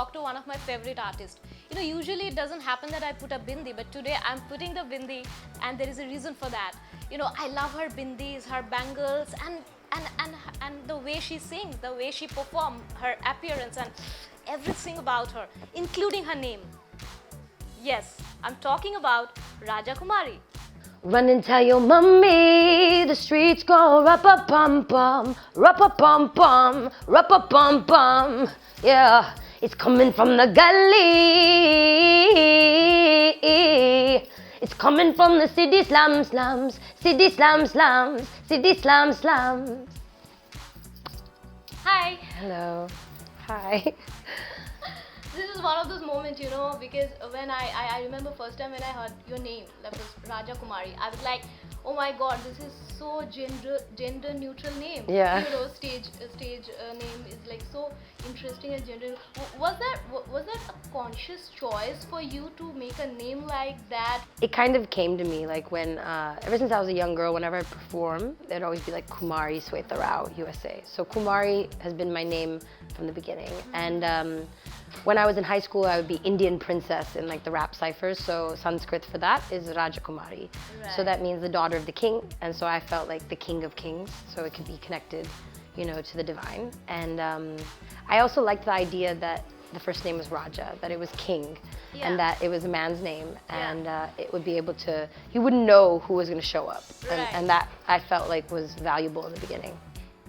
talk to one of my favorite artists. You know, usually it doesn't happen that I put a bindi, but today I'm putting the bindi, and there is a reason for that. You know, I love her bindis, her bangles, and the way she sings, the way she performs, her appearance, and everything about her, including her name. Yes, I'm talking about Raja Kumari. Run and tell your mummy the streets go rap-a-pum-pum, rap-a-pum-pum, rap-a-pum-pum. Yeah, it's coming from the gully. It's coming from the city slums, city slums, city slums. Hi. Hello. Hi. This is one of those moments, you know, because when I remember first time when I heard your name, that was Raja Kumari, I was like, oh my god, this is so gender neutral name. Yeah. You know, stage name is like so interesting and gender. Was that a conscious choice for you to make a name like that? It kind of came to me like when, ever since I was a young girl, whenever I perform, there'd always be like Kumari Sweta Rao, USA. So Kumari has been my name from the beginning. And when I was in high school, I would be Indian princess in like the rap ciphers. So Sanskrit for that is Raja Kumari. Right. So that means the daughter of the king. And so I felt like the king of kings. So it could be connected, you know, to the divine. And I also liked the idea that the first name was Raja, that it was king, Yeah. and that it was a man's name, Yeah. and it would be able to, you wouldn't know who was going to show up. Right. And that I felt like was valuable in the beginning.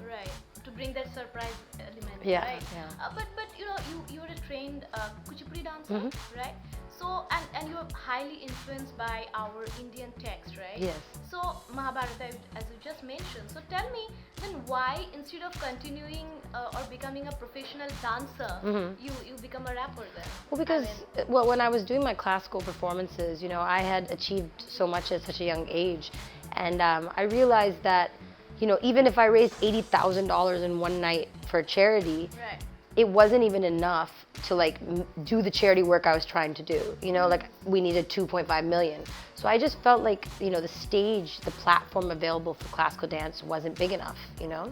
Right, to bring that surprise element, Yeah, right? yeah. But you know, you're a trained Kuchipudi dancer, right? So and you're highly influenced by our Indian text, right? Yes. So Mahabharata, as you just mentioned. So tell me, then why instead of continuing or becoming a professional dancer, you become a rapper then? Well, because well, when I was doing my classical performances, you know, I had achieved so much at such a young age, and I realized that, you know, even if I raised $80,000 in one night for a charity, Right. it wasn't even enough to like do the charity work I was trying to do. You know, like we needed 2.5 million. So I just felt like, you know, the stage, the platform available for classical dance wasn't big enough, you know?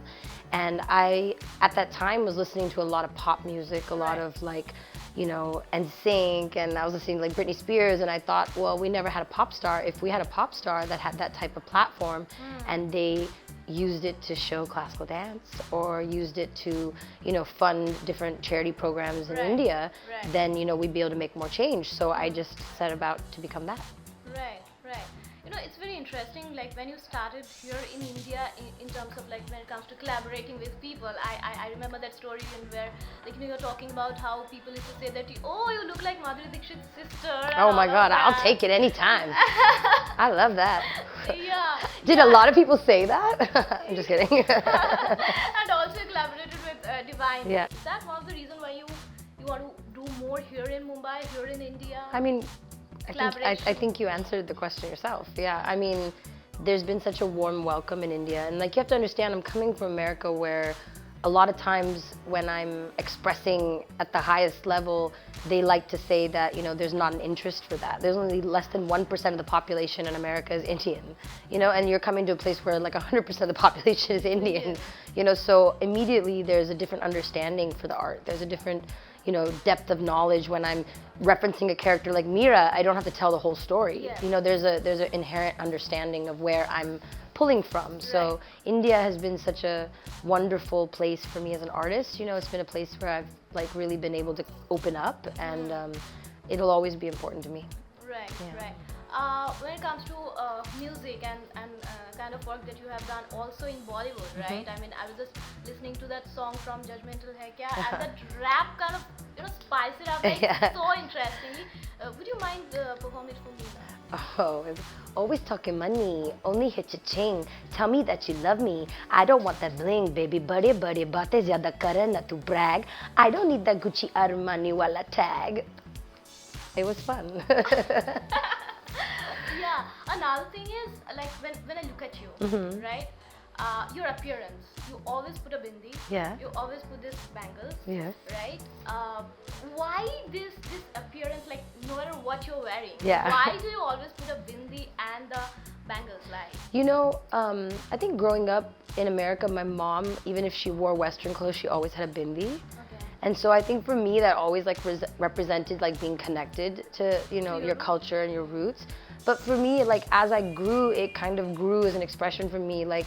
And I, at that time, was listening to a lot of pop music, a lot of like, you know, NSYNC, and I was listening to like Britney Spears, and I thought, well, we never had a pop star. If we had a pop star that had that type of platform and they used it to show classical dance or used it to, you know, fund different charity programs in India, then, you know, we'd be able to make more change. So I just set about to become that. Right, right. You know, it's very interesting, like when you started here in India, in terms of like when it comes to collaborating with people, I remember that story in where, like, you know, you're talking about how people used to say that, oh, you look like Madhuri Dixit's sister. Oh my God, I'll take it anytime. I love that. Yeah. Did a lot of people say that? I'm just kidding. And also you collaborated with Divine. Yeah. Is that one of the reasons why you want to do more here in Mumbai, here in India? I mean, I think you answered the question yourself. Yeah, I mean, there's been such a warm welcome in India. And like, you have to understand, I'm coming from America where a lot of times when I'm expressing at the highest level, they like to say that, you know, there's not an interest for that. There's only less than 1% of the population in America is Indian, you know, and you're coming to a place where like 100% of the population is Indian, you know, so immediately there's a different understanding for the art. There's a different, you know, depth of knowledge. When I'm referencing a character like Meera, I don't have to tell the whole story. Yeah. You know, there's an inherent understanding of where I'm pulling from. So India has been such a wonderful place for me as an artist. You know, it's been a place where I've like really been able to open up, and it'll always be important to me. Right, right. When it comes to music and kind of work that you have done also in Bollywood, right? I mean, I was just listening to that song from Judgmental Hai Kya, and that rap kind of, you know, spice it up like so interestingly. Would you mind performing it for me now? Oh, always talking money, only hit your ching. Tell me that you love me. I don't want that bling, baby. Bade baatein zyada kare na tu brag. I don't need that Gucci Armani wala tag. It was fun. Yeah, another thing is, like when I look at you, right? Your appearance, you always put a bindi. Yeah. You always put this bangles. Yeah. Right? Why this appearance, like no matter what you're wearing? Yeah. Why do you always put a bindi and the bangles, like? You know, I think growing up in America, my mom, even if she wore Western clothes, she always had a bindi. Okay. And so I think for me that always like represented like being connected to, you know, your culture and your roots. But for me, like as I grew, it kind of grew as an expression for me. Like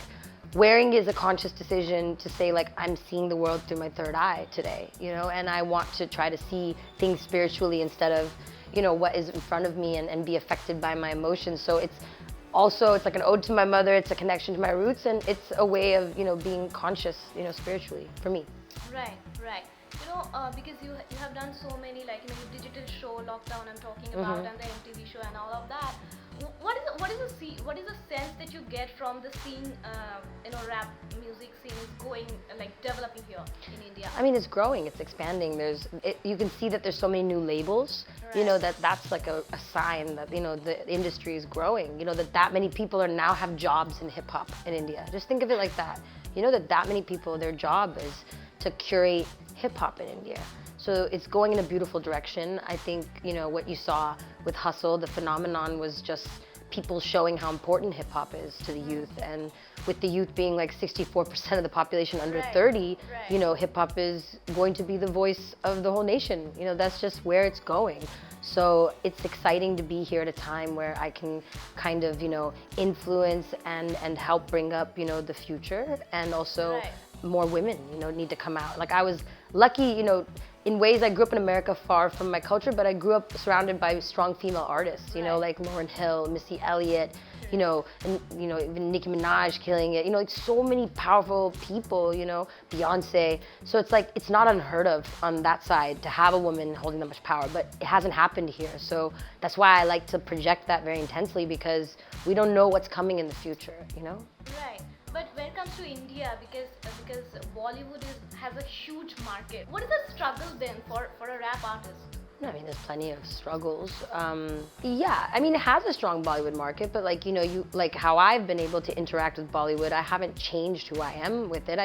wearing is a conscious decision to say like I'm seeing the world through my third eye today, you know, and I want to try to see things spiritually instead of, you know, what is in front of me and be affected by my emotions. So it's also, it's like an ode to my mother, it's a connection to my roots, and it's a way of, you know, being conscious, you know, spiritually for me. Right, right. You know, because you have done so many, like, you know, your digital show, Lockdown, I'm talking about, and the MTV show and all of that. What is the sense that you get from the scene, you know, rap music scene is going, like, developing here in India? I mean, it's growing, it's expanding. You can see that there's so many new labels. Right. You know, that's like a sign that, you know, the industry is growing. You know, that many people are now have jobs in hip hop in India. Just think of it like that. You know, that many people, their job is to curate hip hop in India. So it's going in a beautiful direction. I think, you know, what you saw with Hustle, the phenomenon was just people showing how important hip hop is to the youth. And with the youth being like 64% of the population under 30, you know, hip hop is going to be the voice of the whole nation. You know, that's just where it's going. So it's exciting to be here at a time where I can kind of, you know, influence and help bring up, you know, the future, and also more women, you know, need to come out. Like I was lucky, you know, in ways I grew up in America far from my culture, but I grew up surrounded by strong female artists, you know, like Lauryn Hill, Missy Elliott, you know, and, you know, even Nicki Minaj killing it, you know, like so many powerful people, you know, Beyonce. So it's like, it's not unheard of on that side to have a woman holding that much power, but it hasn't happened here. So that's why I like to project that very intensely, because we don't know what's coming in the future, you know? Right. But when it comes to India, because Bollywood has a huge market, what is the struggle then for a rap artist? I mean, there's plenty of struggles. Yeah, I mean, it has a strong Bollywood market, but like, you know, like how I've been able to interact with Bollywood, I haven't changed who I am with it.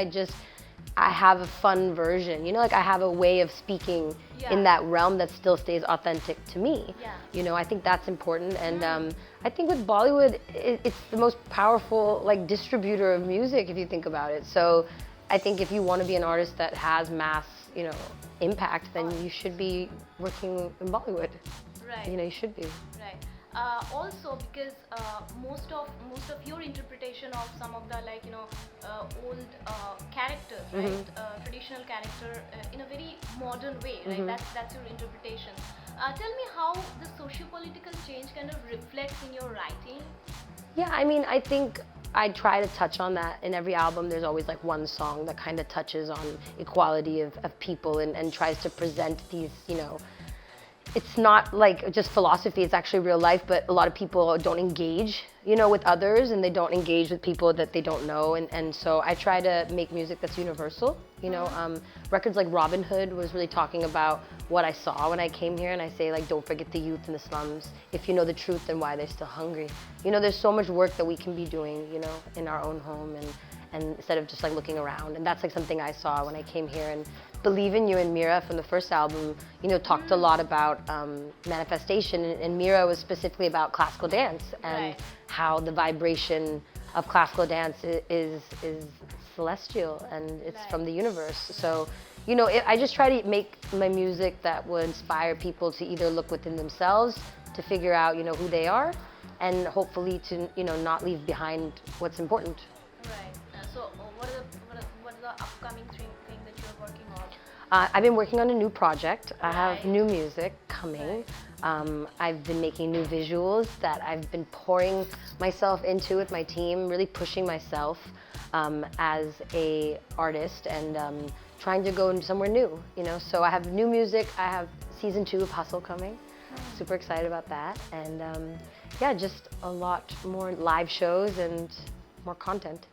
I have a fun version, you know, like I have a way of speaking in that realm that still stays authentic to me. You know, I think that's important. And I think with Bollywood, it's the most powerful like distributor of music if you think about it. So I think if you want to be an artist that has mass, you know, impact, then you should be working in Bollywood. Right. You know, you should be. Right. Also, because most of your interpretation of some of the, like, you know, old characters, right? Traditional character in a very modern way, right? That's your interpretation. Tell me how the socio-political change kind of reflects in your writing. Yeah, I mean, I think I try to touch on that in every album. There's always like one song that kind of touches on equality of people and tries to present these, you know, it's not like just philosophy, it's actually real life, but a lot of people don't engage, you know, with others, and they don't engage with people that they don't know. And so I try to make music that's universal, you know. Records like Robin Hood was really talking about what I saw when I came here, and I say like, don't forget the youth in the slums. If you know the truth, then why they're still hungry. You know, there's so much work that we can be doing, you know, in our own home, and instead of just like looking around. And that's like something I saw when I came here. And Believe in You and Mira from the first album, you know, talked a lot about manifestation, and Mira was specifically about classical dance and how the vibration of classical dance is celestial, and it's from the universe. So, you know, I just try to make my music that will inspire people to either look within themselves to figure out, you know, who they are, and hopefully to, you know, not leave behind what's important. Right. So what are the upcoming thing that you're working on? I've been working on a new project. I have new music coming. I've been making new visuals that I've been pouring myself into with my team, really pushing myself as a artist, and trying to go somewhere new, you know. So I have new music. I have season 2 of Hustle coming. Super excited about that. And yeah, just a lot more live shows and more content.